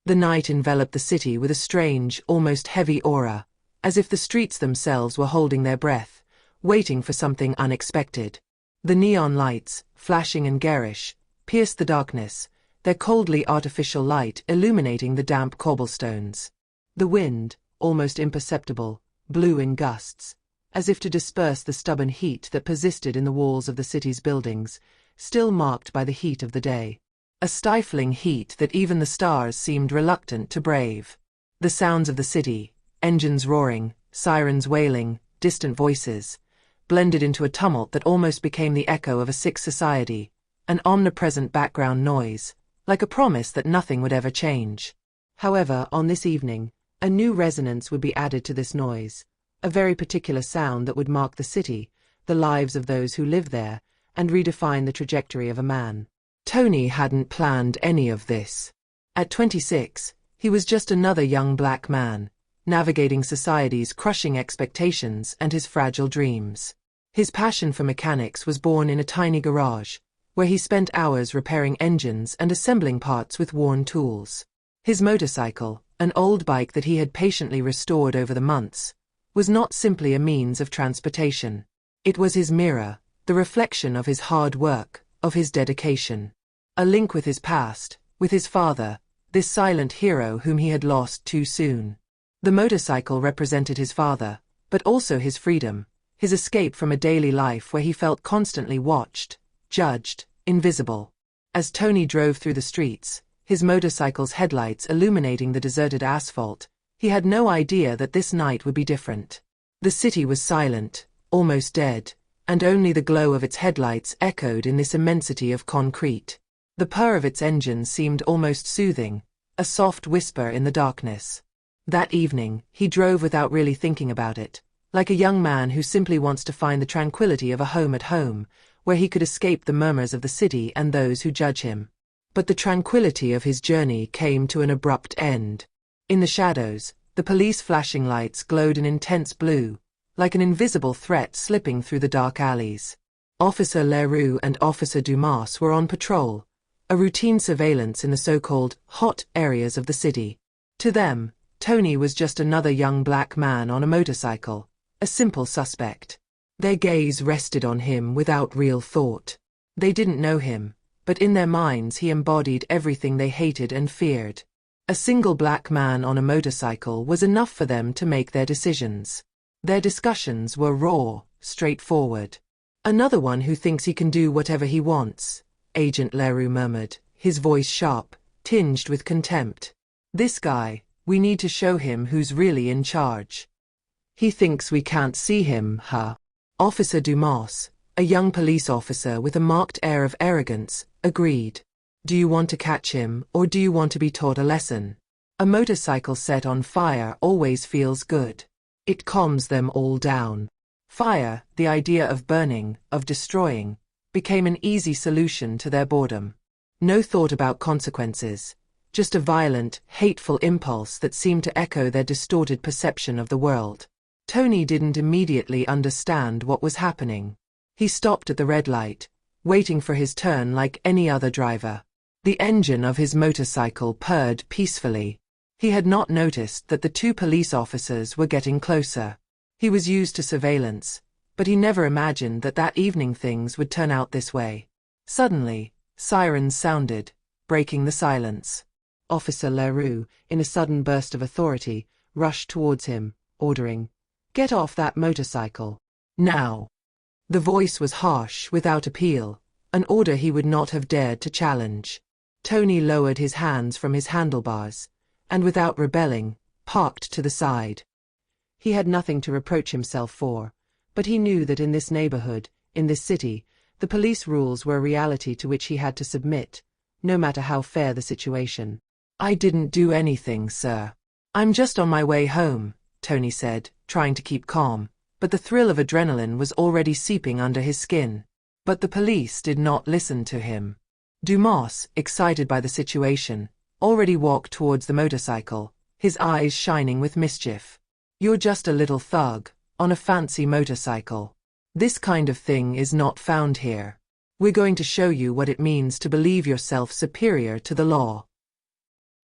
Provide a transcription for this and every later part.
The night enveloped the city with a strange, almost heavy aura, as if the streets themselves were holding their breath, waiting for something unexpected. The neon lights, flashing and garish, pierced the darkness, their coldly artificial light illuminating the damp cobblestones. The wind, almost imperceptible, blew in gusts, as if to disperse the stubborn heat that persisted in the walls of the city's buildings, still marked by the heat of the day. A stifling heat that even the stars seemed reluctant to brave. The sounds of the city, engines roaring, sirens wailing, distant voices, blended into a tumult that almost became the echo of a sick society, an omnipresent background noise, like a promise that nothing would ever change. However, on this evening, a new resonance would be added to this noise, a very particular sound that would mark the city, the lives of those who live there, and redefine the trajectory of a man. Tony hadn't planned any of this. At 26, he was just another young black man, navigating society's crushing expectations and his fragile dreams. His passion for mechanics was born in a tiny garage, where he spent hours repairing engines and assembling parts with worn tools. His motorcycle, an old bike that he had patiently restored over the months, was not simply a means of transportation. It was his mirror, the reflection of his hard work, of his dedication. A link with his past, with his father, this silent hero whom he had lost too soon. The motorcycle represented his father, but also his freedom, his escape from a daily life where he felt constantly watched, judged, invisible. As Tony drove through the streets, his motorcycle's headlights illuminating the deserted asphalt, he had no idea that this night would be different. The city was silent, almost dead, and only the glow of its headlights echoed in this immensity of concrete. The purr of its engines seemed almost soothing, a soft whisper in the darkness. That evening, he drove without really thinking about it, like a young man who simply wants to find the tranquility of a home at home, where he could escape the murmurs of the city and those who judge him. But the tranquility of his journey came to an abrupt end. In the shadows, the police flashing lights glowed an intense blue, like an invisible threat slipping through the dark alleys. Officer Leroux and Officer Dumas were on patrol, a routine surveillance in the so-called hot areas of the city. To them, Tony was just another young black man on a motorcycle, a simple suspect. Their gaze rested on him without real thought. They didn't know him, but in their minds he embodied everything they hated and feared. A single black man on a motorcycle was enough for them to make their decisions. Their discussions were raw, straightforward. Another one who thinks he can do whatever he wants, Agent Leroux murmured, his voice sharp, tinged with contempt. This guy, we need to show him who's really in charge. He thinks we can't see him, huh? Officer Dumas, a young police officer with a marked air of arrogance, agreed. Do you want to catch him, or do you want to be taught a lesson? A motorcycle set on fire always feels good. It calms them all down. Fire, the idea of burning, of destroying, became an easy solution to their boredom. No thought about consequences, just a violent, hateful impulse that seemed to echo their distorted perception of the world. Tony didn't immediately understand what was happening. He stopped at the red light, waiting for his turn like any other driver. The engine of his motorcycle purred peacefully. He had not noticed that the two police officers were getting closer. He was used to surveillance, but he never imagined that evening things would turn out this way. Suddenly, sirens sounded, breaking the silence. Officer Leroux, in a sudden burst of authority, rushed towards him, ordering, "Get off that motorcycle. Now." The voice was harsh, without appeal, an order he would not have dared to challenge. Tony lowered his hands from his handlebars, and without rebelling, parked to the side. He had nothing to reproach himself for, but he knew that in this neighborhood, in this city, the police rules were a reality to which he had to submit, no matter how fair the situation. "I didn't do anything, sir. I'm just on my way home," Tony said, trying to keep calm, but the thrill of adrenaline was already seeping under his skin. But the police did not listen to him. Dumas, excited by the situation, already walked towards the motorcycle, his eyes shining with mischief. "You're just a little thug, on a fancy motorcycle. This kind of thing is not found here. We're going to show you what it means to believe yourself superior to the law."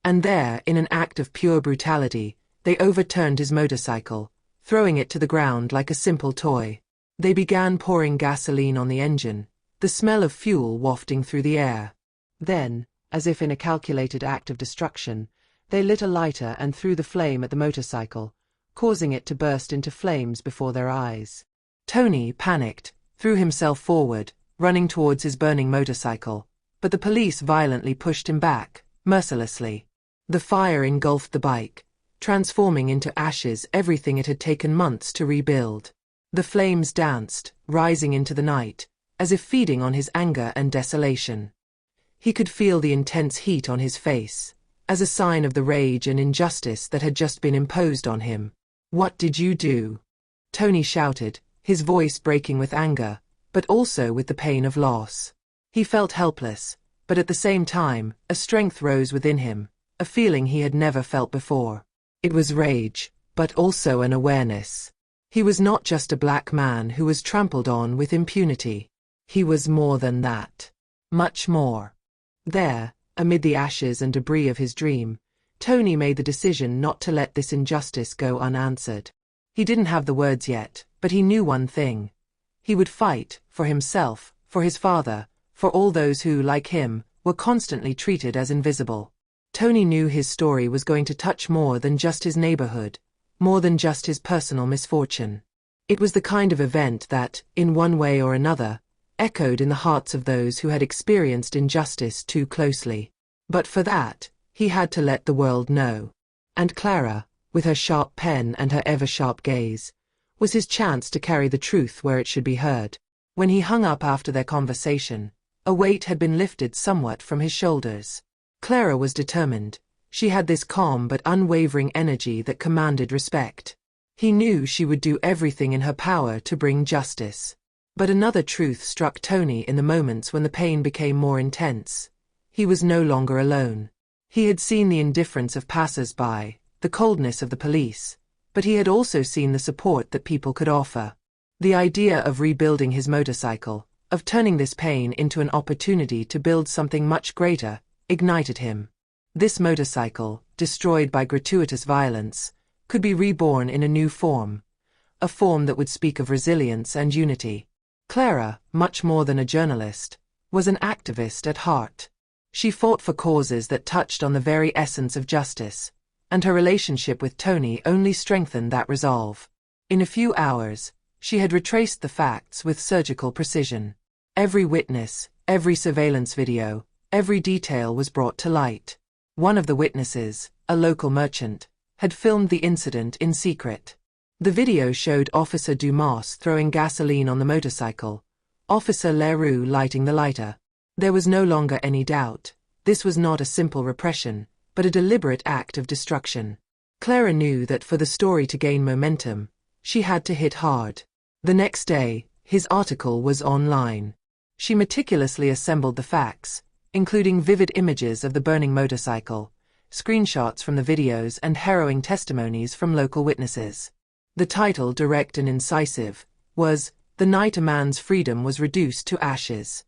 And there, in an act of pure brutality, they overturned his motorcycle, throwing it to the ground like a simple toy. They began pouring gasoline on the engine, the smell of fuel wafting through the air. Then, as if in a calculated act of destruction, they lit a lighter and threw the flame at the motorcycle, causing it to burst into flames before their eyes. Tony, panicked, threw himself forward, running towards his burning motorcycle, but the police violently pushed him back, mercilessly. The fire engulfed the bike, transforming into ashes everything it had taken months to rebuild. The flames danced, rising into the night, as if feeding on his anger and desolation. He could feel the intense heat on his face, as a sign of the rage and injustice that had just been imposed on him. "What did you do?" Tony shouted, his voice breaking with anger, but also with the pain of loss. He felt helpless, but at the same time, a strength rose within him, a feeling he had never felt before. It was rage, but also an awareness. He was not just a black man who was trampled on with impunity. He was more than that. Much more. There, amid the ashes and debris of his dream, Tony made the decision not to let this injustice go unanswered. He didn't have the words yet, but he knew one thing. He would fight, for himself, for his father, for all those who, like him, were constantly treated as invisible. Tony knew his story was going to touch more than just his neighborhood, more than just his personal misfortune. It was the kind of event that, in one way or another, echoed in the hearts of those who had experienced injustice too closely. But for that, he had to let the world know. And Clara, with her sharp pen and her ever-sharp gaze, was his chance to carry the truth where it should be heard. When he hung up after their conversation, a weight had been lifted somewhat from his shoulders. Clara was determined. She had this calm but unwavering energy that commanded respect. He knew she would do everything in her power to bring justice. But another truth struck Tony in the moments when the pain became more intense. He was no longer alone. He had seen the indifference of passers-by, the coldness of the police, but he had also seen the support that people could offer. The idea of rebuilding his motorcycle, of turning this pain into an opportunity to build something much greater, ignited him. This motorcycle, destroyed by gratuitous violence, could be reborn in a new form, a form that would speak of resilience and unity. Clara, much more than a journalist, was an activist at heart. She fought for causes that touched on the very essence of justice, and her relationship with Tony only strengthened that resolve. In a few hours, she had retraced the facts with surgical precision. Every witness, every surveillance video, every detail was brought to light. One of the witnesses, a local merchant, had filmed the incident in secret. The video showed Officer Dumas throwing gasoline on the motorcycle, Officer Leroux lighting the lighter. There was no longer any doubt. This was not a simple repression, but a deliberate act of destruction. Clara knew that for the story to gain momentum, she had to hit hard. The next day, his article was online. She meticulously assembled the facts, including vivid images of the burning motorcycle, screenshots from the videos and harrowing testimonies from local witnesses. The title, direct and incisive, was "The Night a Man's Freedom Was Reduced to Ashes."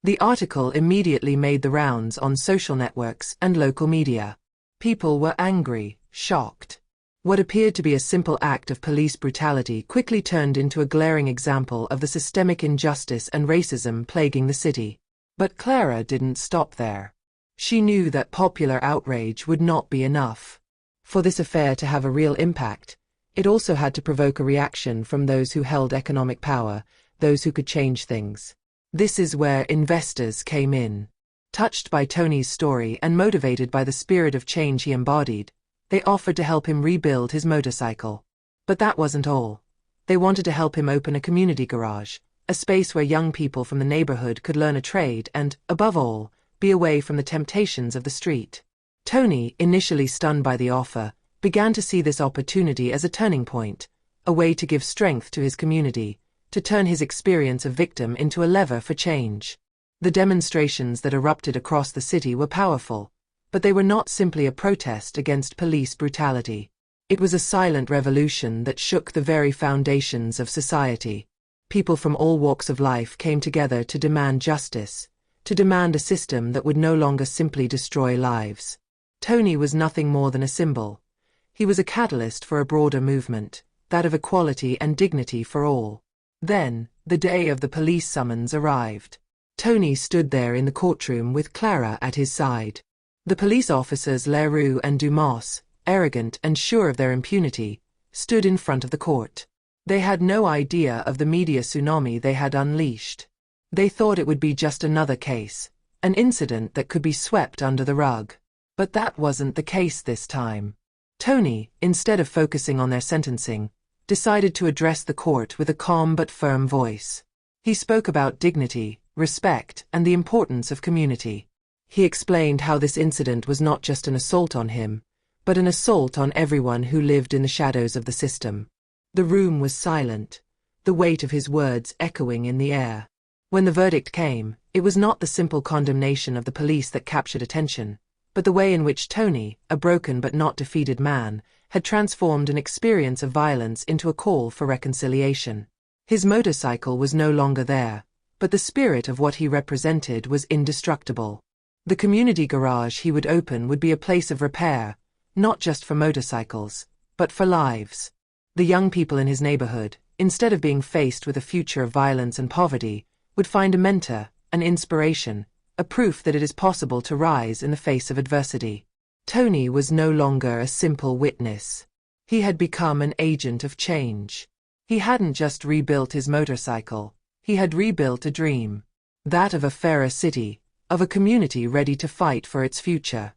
The article immediately made the rounds on social networks and local media. People were angry, shocked. What appeared to be a simple act of police brutality quickly turned into a glaring example of the systemic injustice and racism plaguing the city. But Clara didn't stop there. She knew that popular outrage would not be enough. For this affair to have a real impact, it also had to provoke a reaction from those who held economic power, those who could change things. This is where investors came in. Touched by Tony's story and motivated by the spirit of change he embodied, they offered to help him rebuild his motorcycle. But that wasn't all. They wanted to help him open a community garage, a space where young people from the neighborhood could learn a trade and, above all, be away from the temptations of the street. Tony, initially stunned by the offer, began to see this opportunity as a turning point, a way to give strength to his community, to turn his experience of victim into a lever for change. The demonstrations that erupted across the city were powerful, but they were not simply a protest against police brutality. It was a silent revolution that shook the very foundations of society. People from all walks of life came together to demand justice, to demand a system that would no longer simply destroy lives. Tony was nothing more than a symbol. He was a catalyst for a broader movement, that of equality and dignity for all. Then, the day of the police summons arrived. Tony stood there in the courtroom with Clara at his side. The police officers Leroux and Dumas, arrogant and sure of their impunity, stood in front of the court. They had no idea of the media tsunami they had unleashed. They thought it would be just another case, an incident that could be swept under the rug. But that wasn't the case this time. Tony, instead of focusing on their sentencing, decided to address the court with a calm but firm voice. He spoke about dignity, respect, and the importance of community. He explained how this incident was not just an assault on him, but an assault on everyone who lived in the shadows of the system. The room was silent, the weight of his words echoing in the air. When the verdict came, it was not the simple condemnation of the police that captured attention, but the way in which Tony, a broken but not defeated man, had transformed an experience of violence into a call for reconciliation. His motorcycle was no longer there, but the spirit of what he represented was indestructible. The community garage he would open would be a place of repair, not just for motorcycles, but for lives. The young people in his neighborhood, instead of being faced with a future of violence and poverty, would find a mentor, an inspiration, a proof that it is possible to rise in the face of adversity. Tony was no longer a simple witness. He had become an agent of change. He hadn't just rebuilt his motorcycle, he had rebuilt a dream. That of a fairer city, of a community ready to fight for its future.